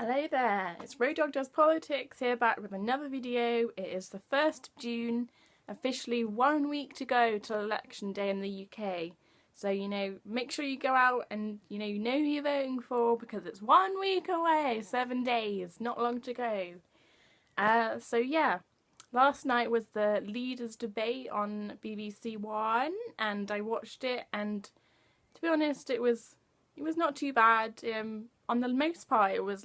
Hello there, it's Road Dog Does Politics here back with another video. It is the 1st of June, officially 1 week to go till election day in the UK. So, make sure you go out and, you know who you're voting for because it's 1 week away, 7 days, not long to go. Last night was the leaders' debate on BBC One and I watched it, and to be honest, it was not too bad. On the most part, it was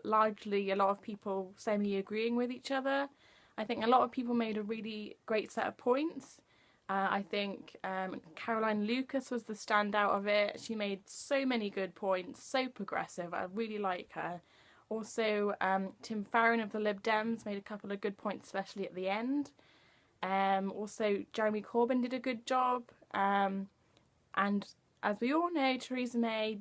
largely a lot of people semi-agreeing with each other. I think a lot of people made a really great set of points. I think Caroline Lucas was the standout of it. She made so many good points, so progressive. I really like her. Also, Tim Farron of the Lib Dems made a couple of good points, especially at the end. Also, Jeremy Corbyn did a good job. And as we all know, Theresa May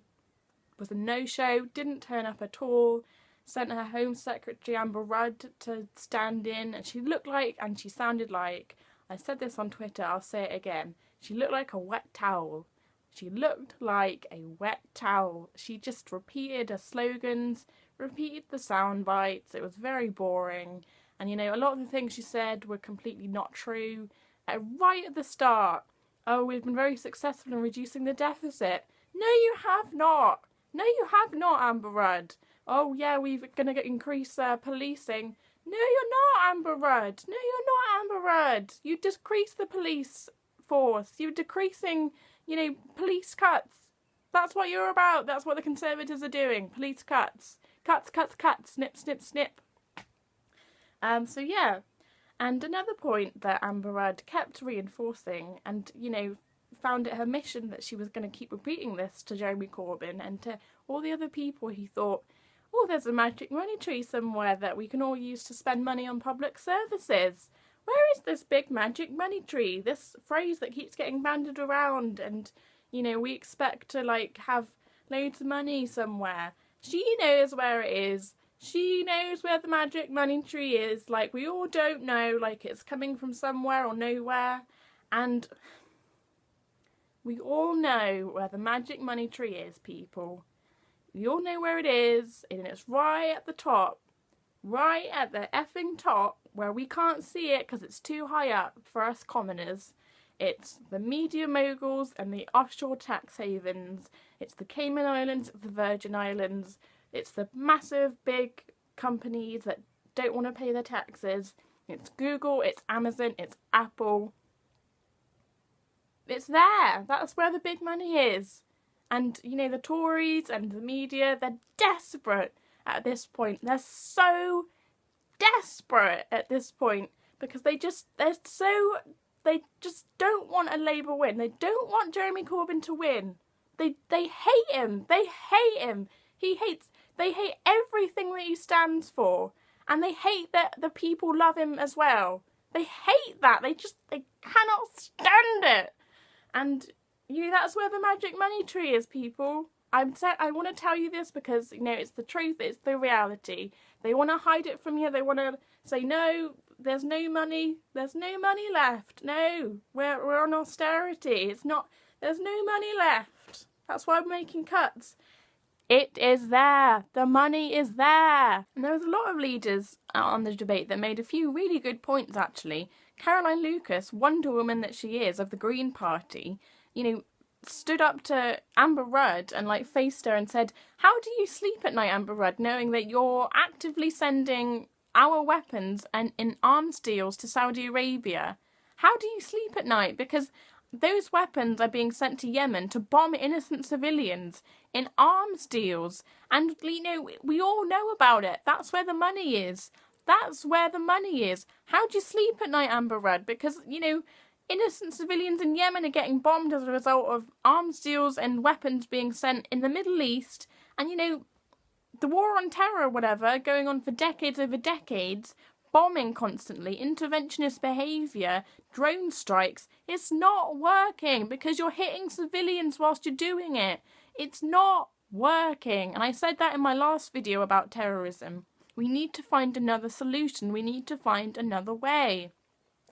was a no-show, didn't turn up at all, sent her Home Secretary Amber Rudd to stand in, and she looked like, and she sounded like, I said this on Twitter, I'll say it again, she looked like a wet towel. She looked like a wet towel. She just repeated her slogans, repeated the sound bites. It was very boring. And a lot of the things she said were completely not true. Right at the start, oh, we've been very successful in reducing the deficit. No, you have not. No, you have not, Amber Rudd. Oh, yeah, we're going to increase policing. No, you're not, Amber Rudd. No, you're not, Amber Rudd. You decrease the police force. You're decreasing, police cuts. That's what you're about. That's what the Conservatives are doing. Police cuts. Cuts, cuts, cuts. Snip, snip, snip. And another point that Amber Rudd kept reinforcing and, found it her mission that she was going to keep repeating this to Jeremy Corbyn and to all the other people who thought, oh, there's a magic money tree somewhere that we can all use to spend money on public services. Where is this big magic money tree? This phrase that keeps getting bandied around, and, we expect to, have loads of money somewhere. She knows where it is. She knows where the magic money tree is. We all don't know, it's coming from somewhere or nowhere. And we all know where the magic money tree is, people. We all know where it is, and it's right at the top. Right at the effing top, where we can't see it because it's too high up for us commoners. It's the media moguls and the offshore tax havens. It's the Cayman Islands, the Virgin Islands. It's the massive big companies that don't want to pay their taxes. It's Google, it's Amazon, it's Apple. It's there. That's where the big money is. And, the Tories and the media, they're desperate at this point. They're so desperate at this point because they just don't want a Labour win. They don't want Jeremy Corbyn to win. They hate him. They hate him. They hate everything that he stands for. And they hate that the people love him as well. They hate that. They cannot stand it. And, that's where the magic money tree is, people. I want to tell you this because, it's the truth, it's the reality. They want to hide it from you. They want to say, no, there's no money left. No, we're on austerity. There's no money left. That's why I'm making cuts. It is there. The money is there. And there was a lot of leaders on the debate that made a few really good points, actually. Caroline Lucas, Wonder Woman that she is, of the Green Party, stood up to Amber Rudd and faced her and said, how do you sleep at night, Amber Rudd, knowing that you're actively sending our weapons and in arms deals to Saudi Arabia? How do you sleep at night? Because those weapons are being sent to Yemen to bomb innocent civilians in arms deals. And, we all know about it. That's where the money is. That's where the money is. How do you sleep at night, Amber Rudd? Because, innocent civilians in Yemen are getting bombed as a result of arms deals and weapons being sent in the Middle East. And, the war on terror, whatever, going on for decades over decades, bombing constantly, interventionist behaviour, drone strikes, it's not working because you're hitting civilians whilst you're doing it. It's not working. And I said that in my last video about terrorism. We need to find another solution. We need to find another way.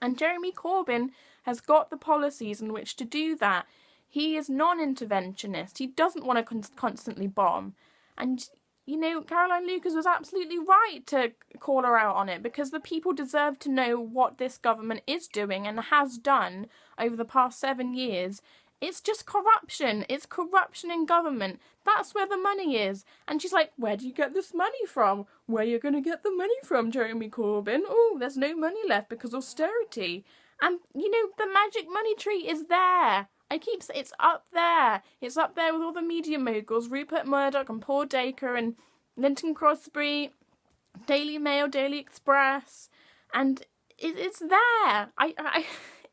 And Jeremy Corbyn has got the policies in which to do that. He is non-interventionist. He doesn't want to constantly bomb. And, you know, Caroline Lucas was absolutely right to call her out on it, because the people deserve to know what this government is doing and has done over the past 7 years. It's just corruption. It's corruption in government. That's where the money is. And she's like, where do you get this money from? Where are you going to get the money from, Jeremy Corbyn? Oh, there's no money left because austerity. And, you know, the magic money tree is there. I keep saying it's up there. It's up there with all the media moguls, Rupert Murdoch and Paul Dacre and Linton Crosby, Daily Mail, Daily Express, and it's there.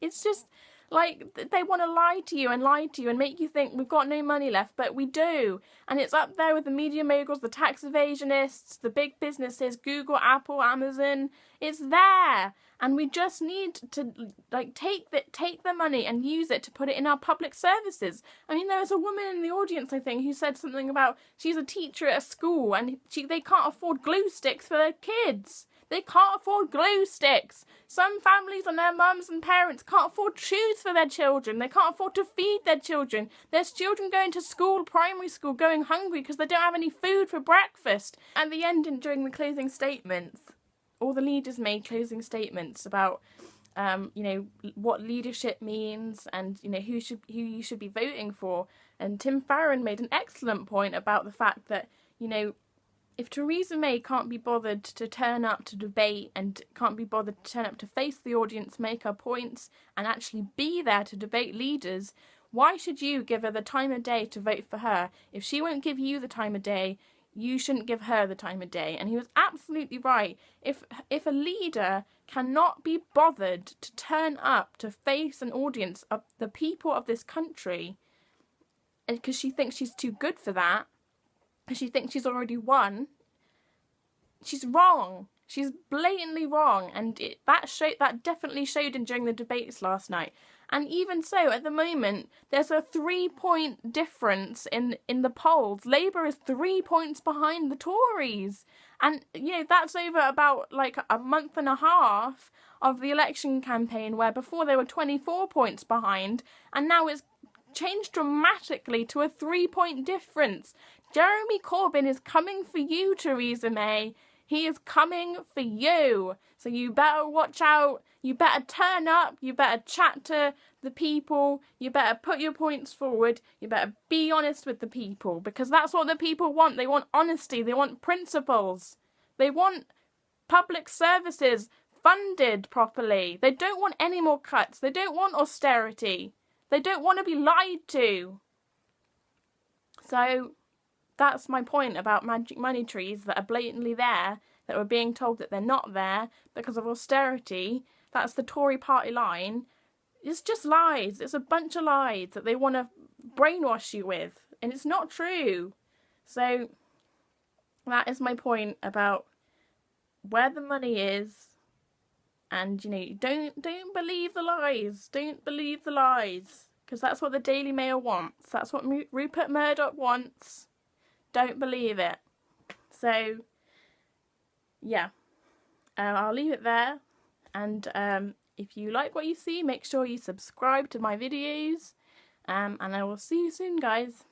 It's just like they want to lie to you and make you think we've got no money left, but we do. And it's up there with the media moguls, the tax evasionists, the big businesses, Google, Apple, Amazon. It's there. And we just need to like take the money and use it to put it in our public services. I mean, there was a woman in the audience, I think, who said something about she's a teacher at a school and they can't afford glue sticks for their kids. They can't afford glue sticks. Some families and their mums and parents can't afford shoes for their children. They can't afford to feed their children. There's children going to school, primary school, going hungry because they don't have any food for breakfast. At the end and during the closing statements, all the leaders made closing statements about, you know, what leadership means and, you know, who you should be voting for. And Tim Farron made an excellent point about the fact that, you know, if Theresa May can't be bothered to turn up to debate and can't be bothered to turn up to face the audience, make her points, and actually be there to debate leaders, why should you give her the time of day to vote for her? If she won't give you the time of day, you shouldn't give her the time of day. And he was absolutely right. If a leader cannot be bothered to turn up to face an audience of the people of this country, because she thinks she's too good for that, because she thinks she's already won, she's wrong. She's blatantly wrong, and that definitely showed during the debates last night. And even so, at the moment, there's a 3-point difference in the polls. Labour is 3 points behind the Tories. And, you know, that's over about like a month and a half of the election campaign, where before they were 24 points behind, and now it's changed dramatically to a 3-point difference. Jeremy Corbyn is coming for you, Theresa May. He is coming for you. So you better watch out. You better turn up. You better chat to the people. You better put your points forward. You better be honest with the people, because that's what the people want. They want honesty. They want principles. They want public services funded properly. They don't want any more cuts. They don't want austerity. They don't want to be lied to. So that's my point about magic money trees that are blatantly there, that we're being told that they're not there because of austerity. That's the Tory party line. It's just lies. It's a bunch of lies that they want to brainwash you with, and it's not true. So that is my point about where the money is. And, you know, don't believe the lies. Don't believe the lies, because that's what the Daily Mail wants. That's what Rupert Murdoch wants. Don't believe it. So, yeah, I'll leave it there. And if you like what you see, make sure you subscribe to my videos. And I will see you soon, guys.